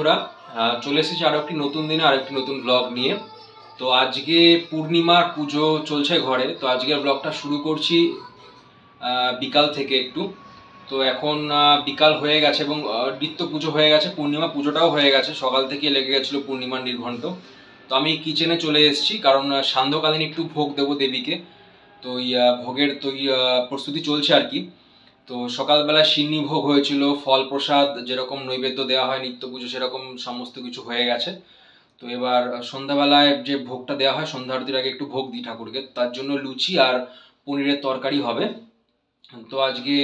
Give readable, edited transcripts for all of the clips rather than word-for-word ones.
বন্ধুরা, চলে এসেছি আরো একটি নতুন দিনে আর একটি নতুন ব্লগ নিয়ে। তো আজকে পূর্ণিমার পুজো চলছে ঘরে, তো আজকের ব্লগটা শুরু করছি বিকাল থেকে একটু। তো এখন বিকাল হয়ে গেছে এবং নিত্য পুজো হয়ে গেছে, পূর্ণিমা পুজোটাও হয়ে গেছে, সকাল থেকে লেগে গেছিলো পূর্ণিমার নির্ঘণ্ট। তো আমি কিচেনে চলে এসেছি কারণ সান্ধ্যকালীন একটু ভোগ দেবো দেবীকে। তো ভোগের তো প্রস্তুতি চলছে আর কি। তো সকালবেলা সিন্নি ভোগ হয়েছিল, ফল প্রসাদ যেরকম নৈবেদ্য দেওয়া হয় নিত্য পুজো সেরকম সমস্ত কিছু হয়ে গেছে। তো এবার সন্ধ্যাবেলায় যে ভোগটা দেওয়া হয় সন্ধ্যা আরতির আগে একটু ভোগ দিই ঠাকুরকে, তার জন্য লুচি আর পনিরের তরকারি হবে। তো আজকে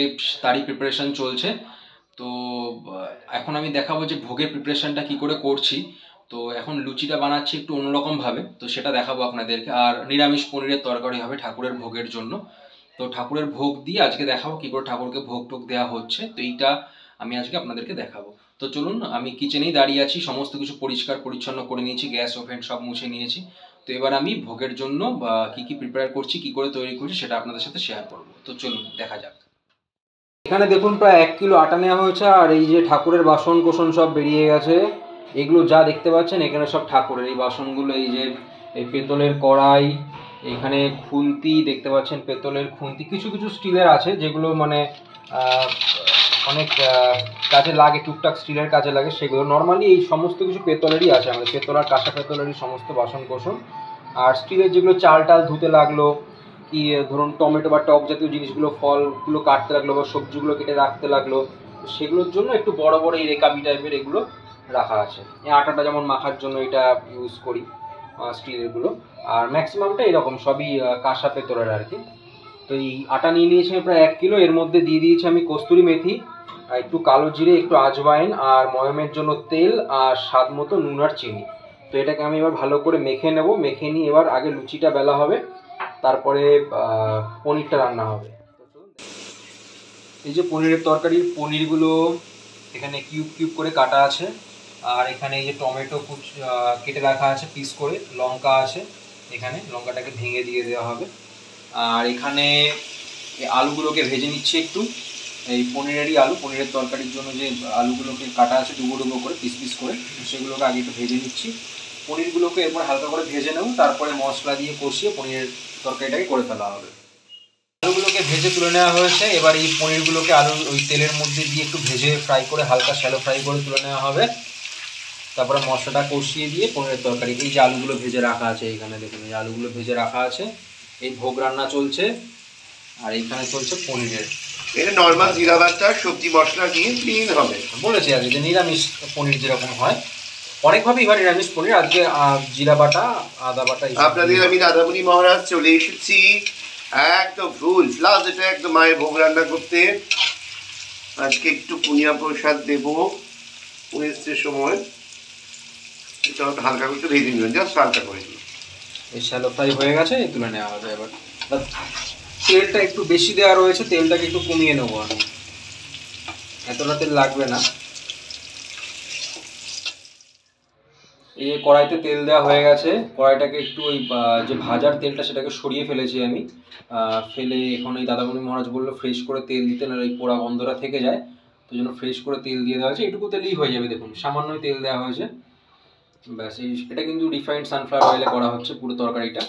তারই প্রিপারেশন চলছে। তো এখন আমি দেখাবো যে ভোগের প্রিপারেশনটা কি করে করছি। তো এখন লুচিটা বানাচ্ছি একটু অন্যরকম ভাবে, তো সেটা দেখাবো আপনাদেরকে। আর নিরামিষ পনিরের তরকারি হবে ঠাকুরের ভোগের জন্য। তো ঠাকুরের ভোগ দিয়ে আজকে দেখাবো কি করে ঠাকুরকে ভোগ টোগ দেওয়া হচ্ছে, তো এইটা আমি আজকে আপনাদেরকে দেখাবো। তো চলুন, আমি কিচেনেই দাঁড়িয়ে আছি, সমস্ত কিছু পরিষ্কার পরিচ্ছন্ন করে নিয়েছি, গ্যাস ওভেন সব মুছে নিয়েছি। তো এবার আমি ভোগের জন্য কি কি প্রিপেয়ার করছি, কি করে তৈরি করছি সেটা আপনাদের সাথে শেয়ার করবো। তো চলুন দেখা যাক। এখানে দেখুন প্রায় 1 কিলো আটা নেওয়া হয়েছে, আর এই যে ঠাকুরের বাসন কোসন সব বেরিয়ে গেছে। এগুলো যা দেখতে পাচ্ছেন এখানে সব ঠাকুরের এই বাসনগুলো, এই যে এই পেতলের কড়াই, এখানে খুন্তি দেখতে পাচ্ছেন, পেতলের খুন্তি, কিছু কিছু স্টিলের আছে যেগুলো মানে অনেক কাজে লাগে, টুকটাক স্টিলের কাজে লাগে সেগুলো। নর্মালি এই সমস্ত কিছু পেতলেরই আছে, আমাদের পেতল আর কাঁসা পেতলেরই সমস্ত বাসন কোসন। আর স্টিলের যেগুলো চাল টাল ধুতে লাগলো, কি ধরুন টমেটো বা টক জাতীয় জিনিসগুলো, ফলগুলো কাটতে লাগলো বা সবজিগুলো কেটে রাখতে লাগলো, সেগুলোর জন্য একটু বড় বড় এই রেকাবি টাইপের এগুলো রাখা আছে। এই আটাটা যেমন মাখার জন্য এটা ইউজ করি স্টিলেরগুলো। আর ম্যাক্সিমামটা এরকম সবই কাঁসা পেতলের আর কি। তো এই আটা নিয়ে নিয়েছি প্রায় 1 কিলো। এর মধ্যে দিয়ে দিয়েছি আমি কস্তুরি মেথি, একটু কালো জিরে, একটু আজওয়াইন, আর ময়মের জন্য তেল, আর স্বাদ মতো নুন আর চিনি। তো এটাকে আমি এবার ভালো করে মেখে নেব। মেখে নিয়ে এবার আগে লুচিটা বেলা হবে, তারপরে পনিরটা রান্না হবে। এই যে পনিরের তরকারির পনিরগুলো এখানে কিউব কিউব করে কাটা আছে, আর এখানে এই যে টমেটো কেটে রাখা আছে পিস করে, লঙ্কা আছে, এখানে লঙ্কাটাকে ভেঙে দিয়ে দেওয়া হবে। আর এখানে আলুগুলোকে ভেজে নিচ্ছি একটু, এই পনিরেরই আলু, পনিরের তরকারির জন্য যে আলুগুলোকে কাটা আছে ডুবো ডুবো করে পিস পিস করে, সেগুলোকে আগে একটু ভেজে নিচ্ছি। পনিরগুলোকে এরপর হালকা করে ভেজে নেব, তারপরে মশলা দিয়ে কষিয়ে পনিরের তরকারিটাকে করে ফেলা হবে। আলুগুলোকে ভেজে তুলে নেওয়া হয়েছে, এবার এই পনিরগুলোকে আলুর ওই তেলের মধ্যে দিয়ে একটু ভেজে ফ্রাই করে, হালকা শ্যালো ফ্রাই করে তুলে নেওয়া হবে। তারপরে মশলাটা কষিয়ে দিয়ে পনিরের তরকারি, এই যে আলুগুলো ভেজে রাখা আছে এখানে দেখুন, এই আলুগুলো ভেজে রাখা আছে, এই ভোগ রান্না চলছে। আর এইখানে চলছে পনিরের, এটা নরমাল জিরা বাটা সবজি মশলা দিয়ে ক্লিন হবে। বলেছি আগে যে নিরামিষ পনির যেরকম হয় অনেকভাবে, এবার নিরামিষ পনির, আজকে জিরা বাটা আদা বাটা। আপনাদের আমি দাদামণি মহারাজ চলে এসেছি একদম ফুল ফ্লাস, এটা একদম মায়ের ভোগ রান্না করতে। আজকে একটু পুনিয়া প্রসাদ দেবো পুনেস্টের সময়, এটা হালকা করে একটু ভেজে নেবেন, জাস্ট হালকা করে দিন। এই শ্যালো ফ্রাই হয়ে গেছে, তুলে নেওয়া হবে। এবার তেলটা একটু বেশি দেওয়া রয়েছে, তেলটাকে একটু কমিয়ে নেবো আমি, এতটা তেল লাগবে না। এই কড়াইতে তেল দেওয়া হয়ে গেছে, কড়াইটাকে একটু ওই যে ভাজার তেলটা সেটাকে সরিয়ে ফেলেছি আমি, ফেলে এখন এই দাদামণি মহারাজ বললো ফ্রেশ করে তেল দিতে, না ওই পোড়া গন্ধটা থেকে যায়, তো জন্য ফ্রেশ করে তেল দিয়ে দেওয়া হয়েছে। এটুকু তেলই হয়ে যাবে, দেখুন সামান্যই তেল দেওয়া হয়েছে ব্যাস। এটা কিন্তু রিফাইন্ড সানফ্লাওয়ার অয়েলে করা হচ্ছে পুরো তরকারিটা।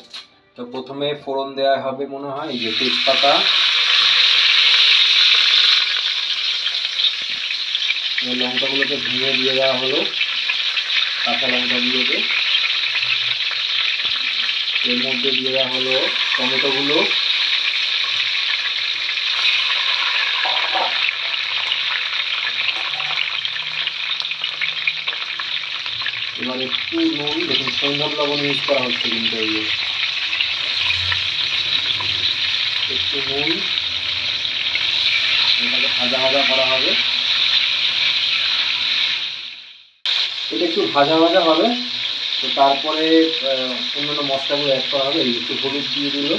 তো প্রথমে ফোড়ন দেওয়া হবে মনে হয় এই যে তেজপাতা, লঙ্কাগুলোকে ভেঙে দিয়ে দেওয়া হলো, কাঁচা লঙ্কাগুলোকে এর মধ্যে দিয়ে দেওয়া হলো, টমেটোগুলো, এবার একটু নুন, দেখুন সৈন্ধব লবণ ইউজ করা হচ্ছে কিন্তু, এই একটু নুন, এটাকে ভাজা ভাজা করা হবে। এটা একটু ভাজা ভাজা হবে, তো তারপরে অন্যান্য মশলাগুলো অ্যাড করা হবে। একটু হলুদ দিয়ে দিল,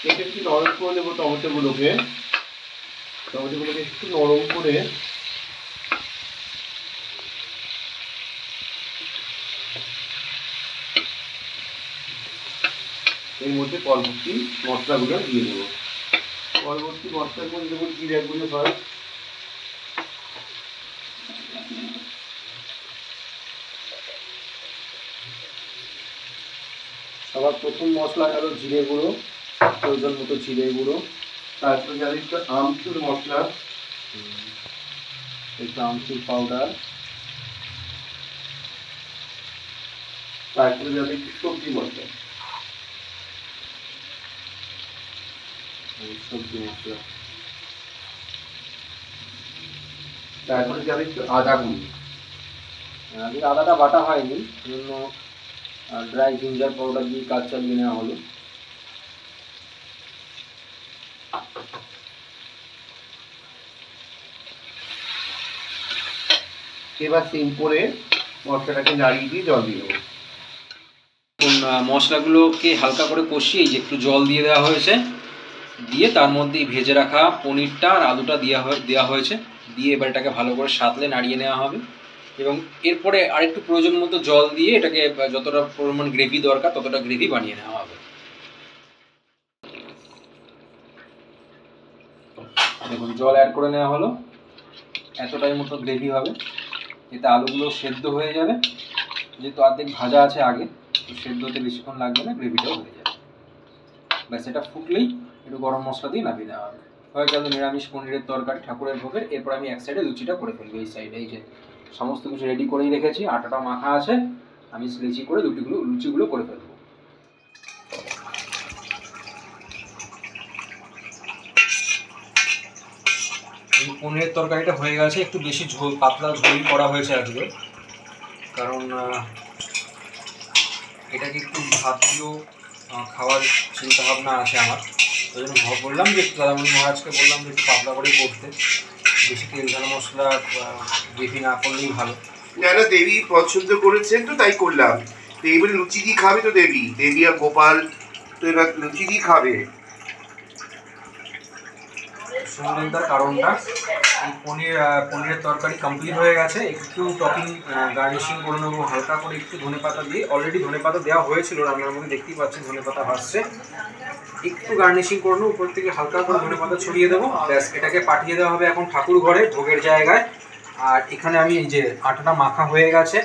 এটা একটু নরম করে দেবো টমেটোগুলোকে একটু নরম করে এর মধ্যে পরবর্তী মশলাগুলো দিয়ে দেবো। পরবর্তী মশলার মধ্যে দেবো জিরা গুঁড়ো, ফার্স্ট সবার প্রথম মশলা গেল জিরে গুঁড়ো, প্রয়োজন মতো জিরে গুঁড়ো, তারপরে যাবে একটু আমচুর মশলা, একটু আমচুর পাউডার, তারপরে যাবে একটু সবজি মশলা, সবজি মশলা, তারপরে যাবে একটু আদা গুঁড়ো। আদাটা বাটা হয়নি, জন্য ড্রাই জিঞ্জার পাউডার দিয়ে কাজ চালিয়ে নেওয়া হলো। এবার সিম করে মশলাটাকে নাড়িয়ে দিয়ে জল দিয়ে দেবো। মশলাগুলোকে হালকা করে কষিয়ে যে একটু জল দিয়ে দেওয়া হয়েছে, দিয়ে তার মধ্যে ভেজে রাখা পনিরটা আর আলুটা দেওয়া হয়েছে, দিয়ে এবার এটাকে ভালো করে সাঁতলে নাড়িয়ে নেওয়া হবে এবং এরপরে আরেকটু প্রয়োজন মতো জল দিয়ে এটাকে যতটা পরিমাণ গ্রেভি দরকার ততটা গ্রেভি বানিয়ে নেওয়া হবে। দেখুন জল অ্যাড করে নেওয়া হলো, এতটাই মতো গ্রেভি হবে, এতে আলুগুলো সেদ্ধ হয়ে যাবে, যেহেতু অর্ধেক ভাজা আছে আগে, তো সেদ্ধ হতে বেশিক্ষণ লাগবে না, গ্রেভিটাও হয়ে যাবে। ব্যাস এটা ফুটলেই একটু গরম মশলা দিয়ে নামিয়ে নেওয়া হবে। হয়ে গেল নিরামিষ পনিরের তরকারি ঠাকুরের ভোগের। এরপর আমি এক সাইডে লুচিটা করে ফেলবো, এই সাইডে এই যে সমস্ত কিছু রেডি করেই রেখেছি, আটাটা মাখা আছে, আমি লেচি করে লুচিগুলো করে ফেলবো। এই পনিরের তরকারিটা হয়ে গেছে, একটু বেশি ঝোল, পাতলা ঝোল করা হয়েছে আজকে, কারণ এটাকে একটু ভাত দিয়েও খাওয়ার চিন্তা ভাবনা আছে আমার। ওই জন্য বললাম যে দাদামণি মহারাজকে বললাম যে একটু পাতলা করেই করতে, বেশি তেল ঝাল মশলা গ্রেভি না করলেই ভালো। না না, দেবী পছন্দ করেছেন তো তাই করলাম। তো এবারে লুচি দিয়ে খাবে তো দেবী আর গোপাল, তো এবার লুচি দিয়ে খাবে। শুনলেন তার কারণটা। এই পনিরের তরকারি কমপ্লিট হয়ে গেছে, একটু টপিং গার্নিশিং করে নেবো হালকা করে একটু ধনেপাতা দিয়ে। অলরেডি ধনেপাতা দেওয়া হয়েছিল রান্নার মধ্যে, দেখতেই পাচ্ছেন ধনেপাতা ভাসছে, একটু গার্নিশিং করে নেবো, উপর থেকে হালকা করে ধনেপাতা ছড়িয়ে দেবো। ব্যাস এটাকে পাঠিয়ে দেওয়া হবে এখন ঠাকুর ঘরে ভোগের জায়গায়। আর এখানে আমি এই যে আটাটা মাখা হয়ে গেছে,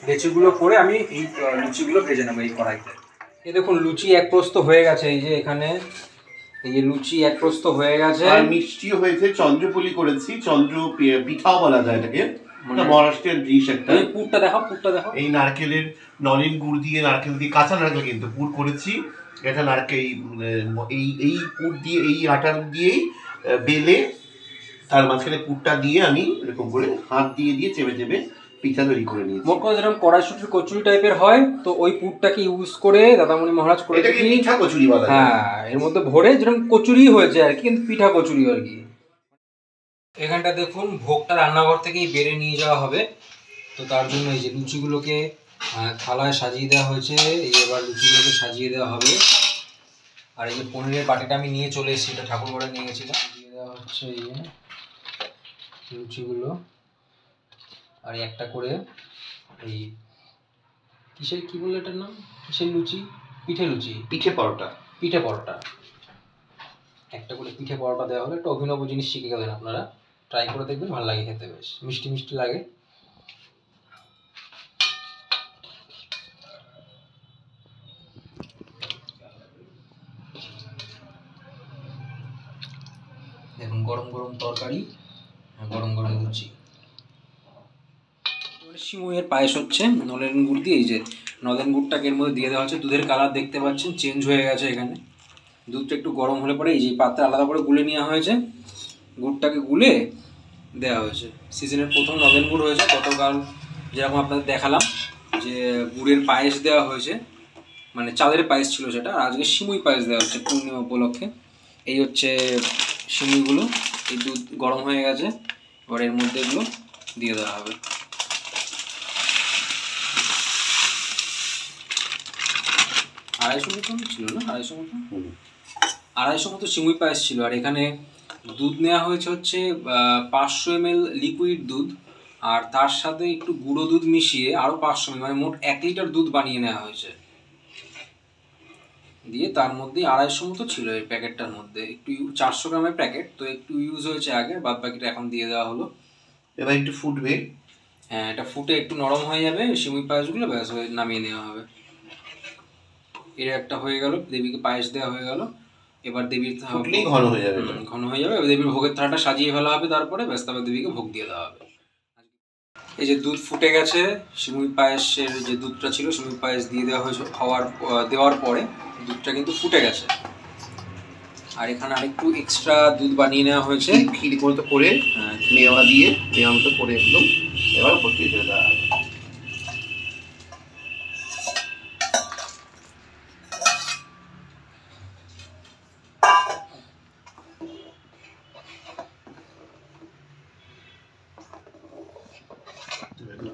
লেচিগুলো করে আমি এই লুচিগুলো ভেজে নেবো এই কড়াইতে। এই দেখুন লুচি এক প্রস্ত হয়ে গেছে, এই যে এখানে এই যে লুচি এক প্রস্ত হয়ে গেছে, আর মিষ্টিও হয়েছে, চন্দ্রপুলি করেছি, চন্দ্র পিঠাও বলা যায় এটাকে, মহারাষ্ট্রের ডিশ একটা। পুরটা দেখাও, পুরটা দেখাও। এই নারকেলের নলেন গুড় দিয়ে, নারকেল দিয়ে, কাঁচা নারকেল কিন্তু পুর করেছি। এটা নারকেল এই পুর দিয়ে, এই আটার দিয়েই বেলে তার মাঝখানে পুরটা দিয়ে আমি এরকম করে হাত দিয়ে চেপে চেপে পিঠা তৈরি করে নিয়েছি। মোট কথা যেরকম কড়াইশুটির কচুরি টাইপের হয়, তো ওই পুরটাকে ইউজ করে দাদামণি মহারাজ করে এটাকে পিঠা কচুরি বলা হয়। হ্যাঁ, এর মধ্যে ভরে যেরকম কচুরি হয়েছে আর কি, কিন্তু পিঠা কচুরি আর কি। এখানটা দেখুন ভোগটা রান্নাঘর থেকেই বেড়ে নিয়ে যাওয়া হবে, তো তার জন্য এই যে লুচিগুলোকে থালায় সাজিয়ে দেওয়া হয়েছে, এই এবার লুচিগুলোকে সাজিয়ে দেওয়া হবে। আর এই যে পনিরের বাটিটা আমি নিয়ে চলে এসেছি, এটা ঠাকুর ঘরে নিয়ে গেছিলাম, দিয়ে দেওয়া হচ্ছে এই যে লুচিগুলো। আর একটা করে এই কিসের, কি বললো এটার নাম, কিসের লুচি, পিঠে পরোটা, একটা করে পিঠে পরোটা দেওয়া হলে একটা অভিনব জিনিস শিখে গেলেন আপনারা, ট্রাই করে দেখবেন, ভালো লাগে খেতে, বেশ মিষ্টি মিষ্টি লাগে। দেখুন গরম গরম তরকারি, গরম গরম লুচি। সিমুইয়ের পায়েস হচ্ছে নলেন গুড় দিয়ে, এই যে নলেন গুড়টাকে এর মধ্যে দিয়ে দেওয়া হচ্ছে, দুধের কালার দেখতে পাচ্ছেন চেঞ্জ হয়ে গেছে। এখানে দুধটা একটু গরম হলে পরে এই যে পাত্রে আলাদা করে গুলে নেওয়া হয়েছে, গুড়টাকে গুলে দেওয়া হয়েছে। সিজনের প্রথম নলেন গুড় হয়েছে, গতকাল যেরকম আপনাদের দেখালাম যে গুড়ের পায়েস দেওয়া হয়েছে, মানে চালের পায়েস ছিল সেটা, আর আজকে সিমুই পায়েস দেওয়া হচ্ছে পূর্ণিমা উপলক্ষে। এই হচ্ছে সিমুইগুলো, এই দুধ গরম হয়ে গেছে, এবার এর মধ্যে এগুলো দিয়ে দেওয়া হবে। আড়াইশো মতো ছিল না, আড়াইশো মতো সিমুই পায়েস ছিল। আর এখানে দুধ নেওয়া হয়েছে হচ্ছে 500 ml লিকুইড দুধ, আর তার সাথে একটু গুঁড়ো দুধ মিশিয়ে আরও 500 ml, মানে মোট 1 লিটার দুধ বানিয়ে নেওয়া হয়েছে। দিয়ে তার মধ্যে 250 মতো ছিল এই প্যাকেটটার মধ্যে, একটু 400 গ্রামের প্যাকেট, তো একটু ইউজ হয়েছে আগে, বাদ বাকিটা এখন দিয়ে দেওয়া হলো। এবার একটু ফুটবে, হ্যাঁ এটা ফুটে একটু নরম হয়ে যাবে সিমুই পায়েসগুলো, ব্যাস নামিয়ে নেওয়া হবে। এর একটা হয়ে গেল, দেবীকে পায়েস দেওয়া হয়ে গেল। এবার দেবীর ঘন হয়ে যাবে, ঘন হয়ে যাবে। দেবীর ভোগের থালাটা সাজিয়ে ফেলা হবে, তারপরে ব্যস্ত হবে, দেবীকে ভোগ দিয়ে দেওয়া হবে। এই যে দুধ ফুটে গেছে, সিমুই পায়েসের যে দুধটা ছিল সিমুই পায়েস দিয়ে দেওয়া হয়েছে, দেওয়ার পরে দুধটা কিন্তু ফুটে গেছে। আর এখানে আরেকটু এক্সট্রা দুধ বানিয়ে নেওয়া হয়েছে ক্ষীর মতো করে, মেওয়া দিয়ে মেওয়া মতো করে একদম। এবার উপর দিয়ে দেওয়া হবে।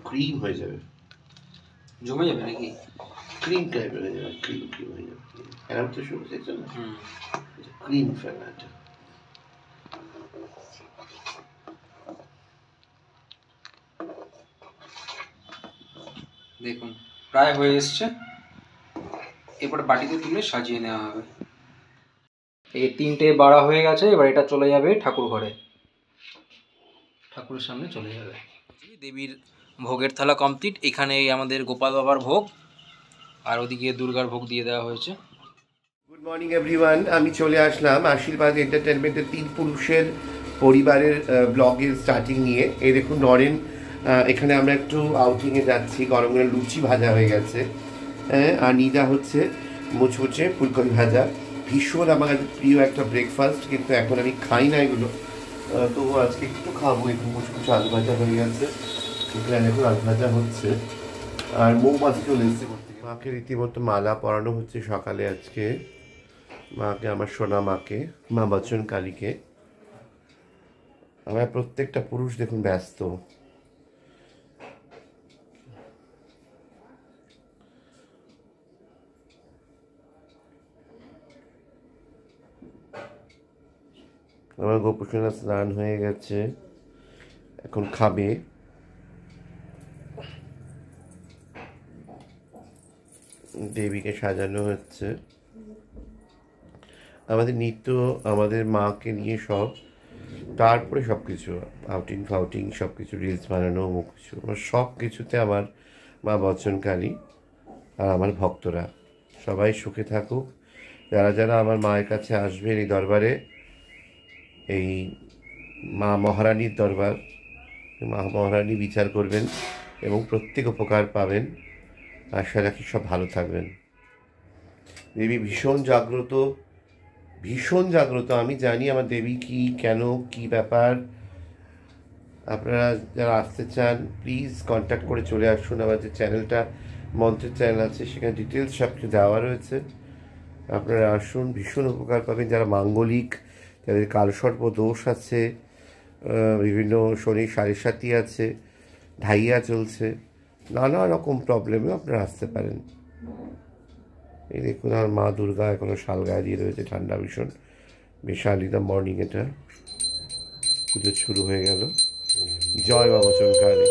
ক্রিম হয়ে যাবে, জমে যাবে নাকি? ক্রিম টাইপের হয়ে যাবে, ক্রিম হয়ে যাবে। এরকম তো শুরু দেখছো না, ক্রিম ফেলাটা। দেখুন প্রায় হয়ে এসছে। এরপরে বাটিতে তুলে সাজিয়ে নেওয়া হবে। এই 3টে বাড়া হয়ে গেছে, এবার এটা চলে যাবে ঠাকুর ঘরে, ঠাকুরের সামনে চলে যাবে। দেবীর ভোগের থালা কমপ্লিট। এখানে আমাদের গোপাল বাবার ভোগ, আর ওদিকে দুর্গার ভোগ দিয়ে দেওয়া হয়েছে। গুড মর্নিং এভরিওয়ান, আমি চলে আসলাম আশীর্বাদ এন্টারটেনমেন্টের 3 পুরুষের পরিবারের ব্লগের স্টার্টিং নিয়ে। এই দেখুন নরেন, এখানে আমরা একটু আউটিংয়ে যাচ্ছি। গরম গরম লুচি ভাজা হয়ে গেছে, আর নিদা হচ্ছে মুচমুচে ফুলকপি ভাজা। ভীষণ আমার কাছে প্রিয় একটা ব্রেকফাস্ট, কিন্তু এখন আমি খাই না এগুলো, তো আজকে একটু খাবো। একটু মুচমুচে আলু ভাজা হয়ে গেছে, এখানে দেখুন আলু ভাজা হচ্ছে, আর মৌমাছি চলে এসছে। মাকে রীতিমতো মালা পরানো হচ্ছে সকালে আজকে, মাকে, আমার সোনা মাকে, মা বচন কালীকে। আমার প্রত্যেকটা পুরুষ দেখুন ব্যস্ত। আমার গোপুসোনা স্নান হয়ে গেছে, এখন খাবে। দেবীকে সাজানো হচ্ছে। আমাদের নিত্য আমাদের মাকে নিয়ে সব, তারপরে সব কিছু আউটিং ফাউটিং সব কিছু, রিলস বানানো, মুখ কিছু, আমার সব কিছুতে আমার মা বচনকালী আর আমার ভক্তরা সবাই সুখে থাকুক। যারা যারা আমার মায়ের কাছে আসবেন এই দরবারে, এই মা মহারানীর দরবার, মা মহারানী বিচার করবেন এবং প্রত্যেক উপকার পাবেন। আশা রাখি সব ভালো থাকবেন। দেবী ভীষণ জাগ্রত, ভীষণ জাগ্রত। আমি জানি আমার দেবী কি, কেন, কি ব্যাপার। আপনারা যারা আসতে চান প্লিজ কন্ট্যাক্ট করে চলে আসুন। আমার যে চ্যানেলটা, মন্ত্রের চ্যানেল আছে, সেখানে ডিটেলস সব কিছু দেওয়া রয়েছে। আপনারা আসুন, ভীষণ উপকার পাবেন। যারা মাঙ্গলিক, যাদের কালসর্প দোষ আছে, বিভিন্ন শনি সাড়ে সাতি আছে, ঢাইয়া চলছে, নানা রকম প্রবলেমে আপনারা আসতে পারেন। এই দেখুন আমার মা দুর্গা এখনো শাল গায়ে দিয়ে রয়েছে, ঠান্ডা ভীষণ। বিশাল ইদা মর্নিং, এটা পুজো শুরু হয়ে গেল। জয় মা বচনকালী।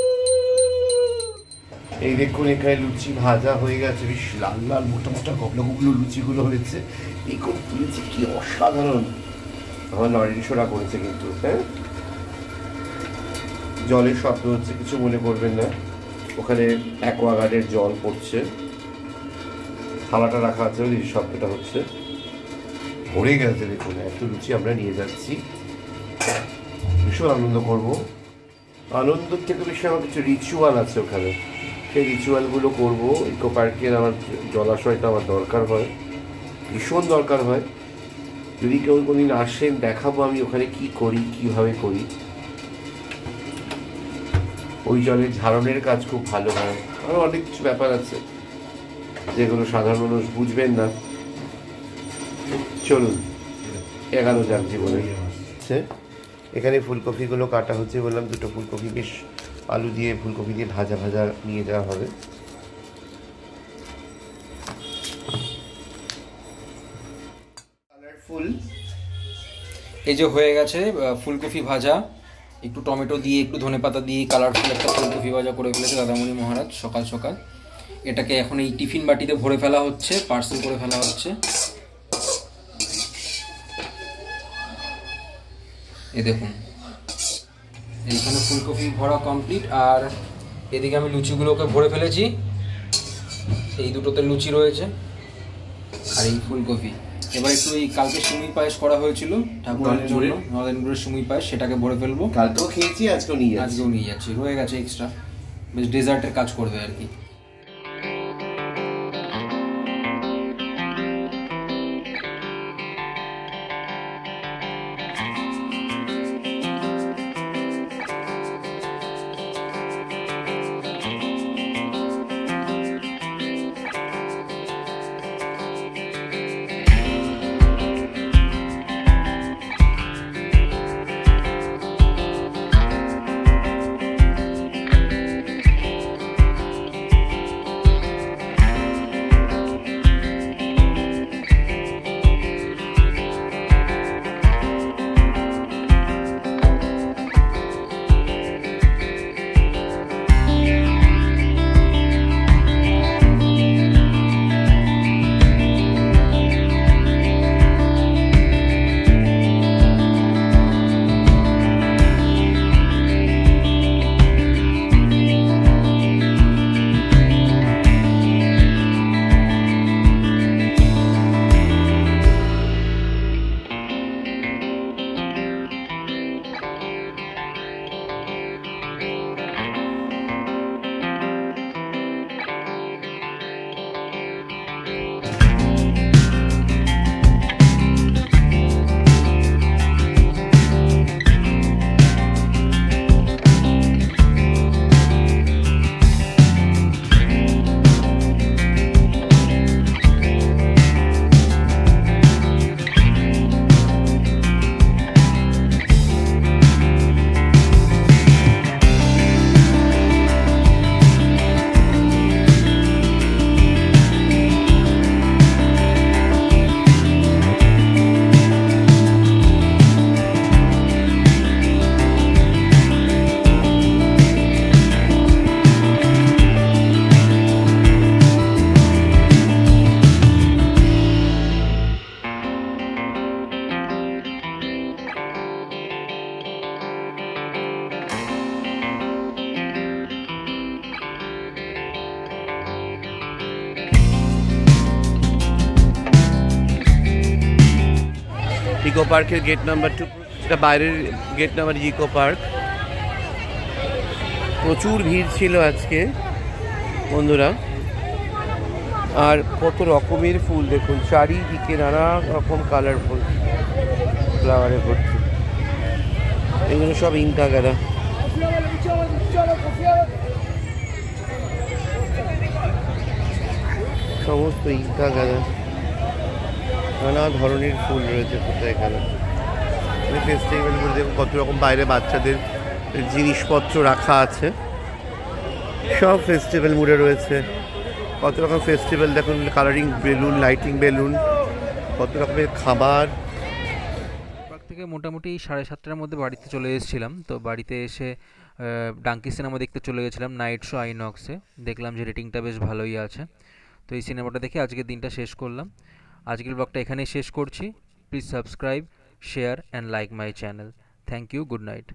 এই দেখুন এখানে লুচি ভাজা হয়ে গেছে, বেশ লাল লাল মোটা মোটা গবলো গবলো লুচিগুলো হয়েছে। এই কোন ফুলেছে, কি অসাধারণ। আমার নরেনসোরা করেছে কিন্তু, হ্যাঁ। জলের শব্দ হচ্ছে, কিছু মনে করবেন না, ওখানে অ্যাকোয়াগার্ডের জল পড়ছে। থালাটা রাখা আছে, ওই শব্দটা হচ্ছে। ভরে গেছে দেখুন, এত লুচি আমরা নিয়ে যাচ্ছি, ভীষণ আনন্দ করবো। আনন্দের থেকে বেশি আমার কিছু রিচুয়াল আছে ওখানে, সেই রিচুয়ালগুলো করবো। ইকো পার্কের আমার জলাশয়টা আমার দরকার হয়, ভীষণ দরকার হয়। যদি কেউ কোনদিন আসেন দেখাবো আমি ওখানে কি করি, কিভাবে করি। ওই জলের ঝাড়নের কাজ খুব ভালো হয়। আরও অনেক কিছু ব্যাপার আছে যেগুলো সাধারণ মানুষ বুঝবেন না। চলুন এগানো যাক জীবনে। এখানে ফুলকপিগুলো কাটা হচ্ছে, বললাম দুটো ফুলকপি, বেশ আলু দিয়ে ফুলকপি দিয়ে ভাজা ভাজা নিয়ে যাওয়া হবে। কালারফুল। এই যে হয়ে গেছে ফুলকপি ভাজা, একটু টমেটো দিয়ে একটু ধনেপাতা দিয়ে কালারফুল একটা ফুলকপি ভাজা করে ফেলেছে দাদামণি মহারাজ সকাল সকাল। এটাকে এখন এই টিফিন বাটিতে ভরে ফেলা হচ্ছে, পার্সেল করে ফেলা হচ্ছে। এই দেখুন এইখানে ফুলকপি ভরা কমপ্লিট, আর এদিকে আমি লুচিগুলোকে ভরে ফেলেছি। এই দুটোতে লুচি রয়েছে, আর এই ফুলকপি। এবার একটু এই কালকে সিমুই পায়েস করা হয়েছিল ঠাকুরের জন্য, নরেন্দ্রের সিমুই পায়েস, সেটাকে ভরে ফেলবো। কালকেও খেয়েছি, আজকেও নিয়ে যাচ্ছি, রয়ে গেছে এক্সট্রা, বেশ ডেজার্টের কাজ করবে আর কি। ইকো পার্কের গেট নাম্বার 2, এটা বাইরের গেট নাম্বার ইকো পার্ক। প্রচুর ভিড় ছিল আজকে বন্ধুরা, আর কত রকমের ফুল দেখুন, চারিদিকে নানা রকম কালারফুল ফ্লাওয়ারে ভর্তি। এগুলো সব ইনকা গাঁদা। সমস্ত ইনকা গাঁদা, নানা ধরনের ফুল রয়েছে কোথায় এখানে। ফেস্টিভ্যালগুলো দেখুন কত রকম বাইরে বাচ্চাদের জিনিসপত্র রাখা আছে, সব ফেস্টিভ্যাল মুডে রয়েছে। কত রকম ফেস্টিভ্যাল দেখুন, কালারিং বেলুন, লাইটিং বেলুন, কত রকমের খাবার। পার্ক থেকে মোটামুটি 7:30টার মধ্যে বাড়িতে চলে এসেছিলাম। তো বাড়িতে এসে ডাঙ্কি সিনেমা দেখতে চলে গেছিলাম নাইট শো আইনক্সে। দেখলাম যে রেটিংটা বেশ ভালোই আছে। তো এই সিনেমাটা দেখে আজকের দিনটা শেষ করলাম। আজকের ব্লগটা এখানেই শেষ করছি। Please subscribe, share and like my channel. Thank you, good night.